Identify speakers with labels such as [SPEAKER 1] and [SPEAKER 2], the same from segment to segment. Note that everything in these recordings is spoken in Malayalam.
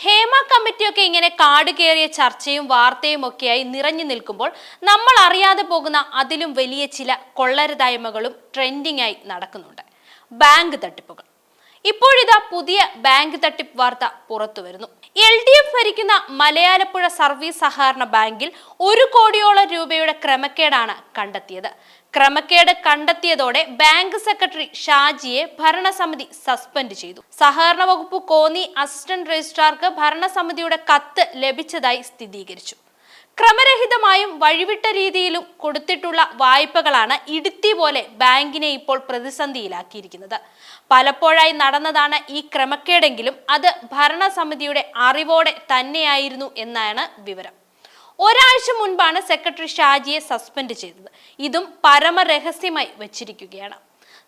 [SPEAKER 1] ഹേമ കമ്മിറ്റിയൊക്കെ ഇങ്ങനെ കാട് കയറിയ ചർച്ചയും വാർത്തയും ഒക്കെയായി നിറഞ്ഞു നിൽക്കുമ്പോൾ നമ്മൾ അറിയാതെ പോകുന്ന അതിലും വലിയ ചില കൊള്ളരുതായ്മകളും ട്രെൻഡിംഗ് ആയി നടക്കുന്നുണ്ട്. ബാങ്ക് തട്ടിപ്പുകൾ. ഇപ്പോഴിതാ പുതിയ ബാങ്ക് തട്ടിപ്പ് വാർത്ത പുറത്തു വരുന്നു. LDF ഭരിക്കുന്ന മലയാലപ്പുഴ സർവീസ് സഹകരണ ബാങ്കിൽ 1 കോടിയോളം രൂപയുടെ ക്രമക്കേടാണ് കണ്ടെത്തിയത്. ക്രമക്കേട് കണ്ടെത്തിയതോടെ ബാങ്ക് സെക്രട്ടറി ഷാജിയെ ഭരണസമിതി സസ്പെൻഡ് ചെയ്തു. സഹകരണ വകുപ്പ് കോന്നി അസിസ്റ്റന്റ് രജിസ്ട്രാർക്ക് ഭരണസമിതിയുടെ കത്ത് ലഭിച്ചതായി സ്ഥിരീകരിച്ചു. ക്രമരഹിതമായും വഴിവിട്ട രീതിയിലും കൊടുത്തിട്ടുള്ള വായ്പകളാണ് ഇടുത്തി പോലെ ബാങ്കിനെ ഇപ്പോൾ പ്രതിസന്ധിയിലാക്കിയിരിക്കുന്നത്. പലപ്പോഴായി നടന്നതാണ് ഈ ക്രമക്കേടെങ്കിലും അത് ഭരണസമിതിയുടെ അറിവോടെ തന്നെയായിരുന്നു എന്നാണ് വിവരം. ഒരാഴ്ച മുൻപാണ് സെക്രട്ടറി ഷാജിയെ സസ്പെൻഡ് ചെയ്തത്. ഇതും പരമരഹസ്യമായി വച്ചിരിക്കുകയാണ്.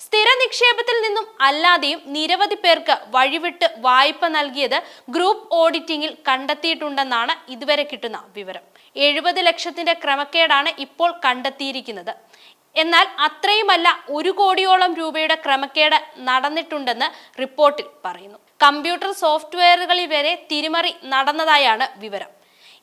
[SPEAKER 1] സ്ഥിര നിക്ഷേപത്തിൽ നിന്നും അല്ലാതെയും നിരവധി പേർക്ക് വഴിവിട്ട് വായ്പ നൽകിയത് ഗ്രൂപ്പ് ഓഡിറ്റിംഗിൽ കണ്ടെത്തിയിട്ടുണ്ടെന്നാണ് ഇതുവരെ കിട്ടുന്ന വിവരം. 70 ലക്ഷത്തിന്റെ ക്രമക്കേടാണ് ഇപ്പോൾ കണ്ടെത്തിയിരിക്കുന്നത്. എന്നാൽ അത്രയുമല്ല, 1 കോടിയോളം രൂപയുടെ ക്രമക്കേട് നടന്നിട്ടുണ്ടെന്ന് റിപ്പോർട്ടിൽ പറയുന്നു. കമ്പ്യൂട്ടർ സോഫ്റ്റ്വെയറുകളിൽ വരെ തിരിമറി നടന്നതായാണ് വിവരം.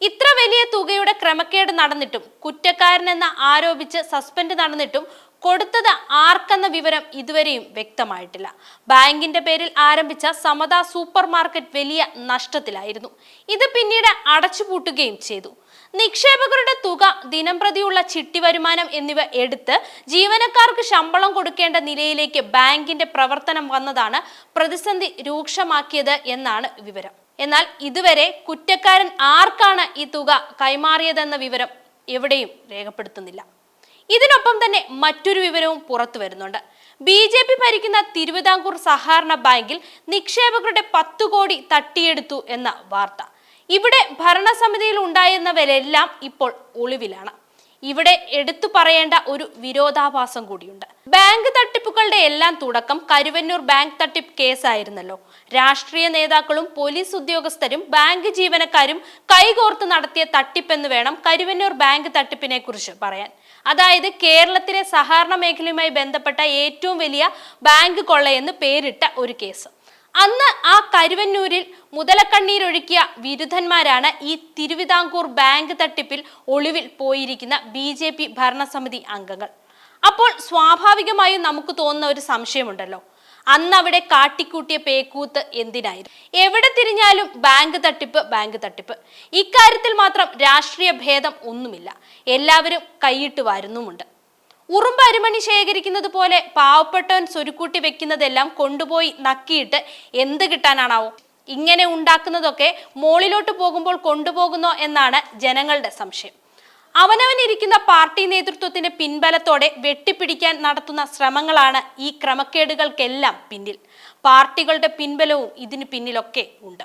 [SPEAKER 1] ഇത്ര വലിയ തുകയുടെ ക്രമക്കേട് നടന്നിട്ടും കുറ്റക്കാരനെന്ന് ആരോപിച്ച് സസ്പെൻഡ് നടന്നിട്ടും കൊടുത്തത് ആർക്കെന്ന വിവരം ഇതുവരെയും വ്യക്തമായിട്ടില്ല. ബാങ്കിന്റെ പേരിൽ ആരംഭിച്ച സമത സൂപ്പർ മാർക്കറ്റ് വലിയ നഷ്ടത്തിലായിരുന്നു. ഇത് പിന്നീട് അടച്ചുപൂട്ടുകയും ചെയ്തു. നിക്ഷേപകരുടെ തുക, ദിനംപ്രതിയുള്ള ചിട്ടി വരുമാനം എന്നിവ എടുത്ത് ജീവനക്കാർക്ക് ശമ്പളം കൊടുക്കേണ്ട നിലയിലേക്ക് ബാങ്കിന്റെ പ്രവർത്തനം വന്നതാണ് പ്രതിസന്ധി രൂക്ഷമാക്കിയത് എന്നാണ് വിവരം. എന്നാൽ ഇതുവരെ കുറ്റക്കാരൻ ആർക്കാണ് ഈ തുക കൈമാറിയതെന്ന വിവരം എവിടെയും രേഖപ്പെടുത്തുന്നില്ല. ഇതിനൊപ്പം തന്നെ മറ്റൊരു വിവരവും പുറത്തു വരുന്നുണ്ട്. BJP ഭരിക്കുന്ന തിരുവിതാംകൂർ സഹകരണ ബാങ്കിൽ നിക്ഷേപകരുടെ 10 കോടി തട്ടിയെടുത്തു എന്ന വാർത്ത. ഇവിടെ ഭരണസമിതിയിൽ ഉണ്ടായിരുന്നവരെല്ലാം ഇപ്പോൾ ഒളിവിലാണ്. ഇവിടെ എടുത്തു പറയേണ്ട ഒരു വിരോധാഭാസം കൂടിയുണ്ട്. ബാങ്ക് തട്ടിപ്പുകളുടെ എല്ലാം തുടക്കം കരുവന്നൂർ ബാങ്ക് തട്ടിപ്പ് കേസായിരുന്നല്ലോ. രാഷ്ട്രീയ നേതാക്കളും പോലീസ് ഉദ്യോഗസ്ഥരും ബാങ്ക് ജീവനക്കാരും കൈകോർത്ത് നടത്തിയ തട്ടിപ്പെന്ന് വേണം കരുവന്നൂർ ബാങ്ക് തട്ടിപ്പിനെ കുറിച്ച് പറയാൻ. അതായത് കേരളത്തിലെ സഹകരണ മേഖലയുമായി ബന്ധപ്പെട്ട ഏറ്റവും വലിയ ബാങ്ക് കൊള്ളയെന്ന് പേരിട്ട ഒരു കേസ്. അന്ന് ആ കരുവന്നൂരിൽ മുതലക്കണ്ണീരൊഴുക്കിയ വിരുദ്ധന്മാരാണ് ഈ തിരുവിതാംകൂർ ബാങ്ക് തട്ടിപ്പിൽ ഒളിവിൽ പോയിരിക്കുന്ന BJP ഭരണസമിതി അംഗങ്ങൾ. അപ്പോൾ സ്വാഭാവികമായും നമുക്ക് തോന്നുന്ന ഒരു സംശയമുണ്ടല്ലോ, അന്ന് അവിടെ കാട്ടിക്കൂട്ടിയ പേക്കൂത്ത് എന്തിനായിരുന്നു? എവിടെ തിരിഞ്ഞാലും ബാങ്ക് തട്ടിപ്പ്, ബാങ്ക് തട്ടിപ്പ്. ഇക്കാര്യത്തിൽ മാത്രം രാഷ്ട്രീയ ഭേദം ഒന്നുമില്ല. എല്ലാവരും കൈയിട്ട് വരുന്നുമുണ്ട്. ഉറുമ്പ് അരിമണി ശേഖരിക്കുന്നത് പോലെ പാവപ്പെട്ടവൻ സ്വരുക്കൂട്ടി വെക്കുന്നതെല്ലാം കൊണ്ടുപോയി നക്കിയിട്ട് എന്ത് കിട്ടാനാണാവോ? ഇങ്ങനെ ഉണ്ടാക്കുന്നതൊക്കെ മോളിലോട്ട് പോകുമ്പോൾ കൊണ്ടുപോകുന്നോ എന്നാണ് ജനങ്ങളുടെ സംശയം. അവനവനിരിക്കുന്ന പാർട്ടി നേതൃത്വത്തിന്റെ പിൻബലത്തോടെ വെട്ടിപ്പിടിക്കാൻ നടത്തുന്ന ശ്രമങ്ങളാണ് ഈ ക്രമക്കേടുകൾക്കെല്ലാം പിന്നിൽ. പാർട്ടികളുടെ പിൻബലവും ഇതിന് പിന്നിലൊക്കെ ഉണ്ട്.